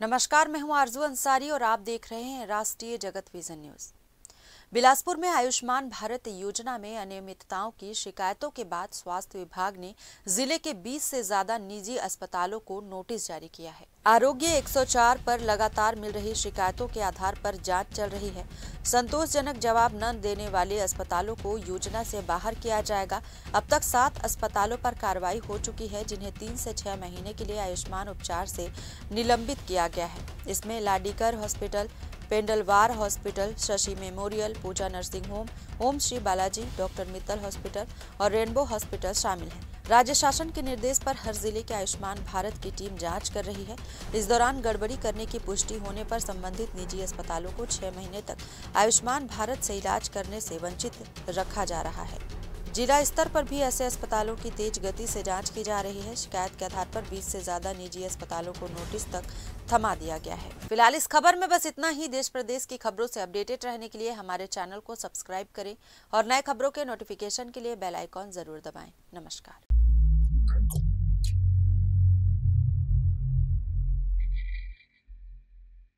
नमस्कार, मैं हूं आरजू अंसारी और आप देख रहे हैं राष्ट्रीय जगत विजन न्यूज। बिलासपुर में आयुष्मान भारत योजना में अनियमितताओं की शिकायतों के बाद स्वास्थ्य विभाग ने जिले के 20 से ज्यादा निजी अस्पतालों को नोटिस जारी किया है। आरोग्य 104 पर लगातार मिल रही शिकायतों के आधार पर जांच चल रही है। संतोषजनक जवाब न देने वाले अस्पतालों को योजना से बाहर किया जाएगा। अब तक 7 अस्पतालों पर कार्रवाई हो चुकी है, जिन्हें 3 से 6 महीने के लिए आयुष्मान उपचार से निलंबित किया गया है। इसमें लाडीकर हॉस्पिटल, पेंडलवार हॉस्पिटल, शशि मेमोरियल, पूजा नर्सिंग होम, ओम श्री बालाजी, डॉक्टर मित्तल हॉस्पिटल और रेनबो हॉस्पिटल शामिल हैं। राज्य शासन के निर्देश पर हर जिले के आयुष्मान भारत की टीम जांच कर रही है। इस दौरान गड़बड़ी करने की पुष्टि होने पर संबंधित निजी अस्पतालों को 6 महीने तक आयुष्मान भारत से इलाज करने से वंचित रखा जा रहा है। जिला स्तर पर भी ऐसे अस्पतालों की तेज गति से जांच की जा रही है। शिकायत के आधार पर 20 से ज्यादा निजी अस्पतालों को नोटिस तक थमा दिया गया है। फिलहाल इस खबर में बस इतना ही। देश प्रदेश की खबरों से अपडेटेड रहने के लिए हमारे चैनल को सब्सक्राइब करें और नए खबरों के नोटिफिकेशन के लिए बेल आइकॉन जरूर दबाएं। नमस्कार।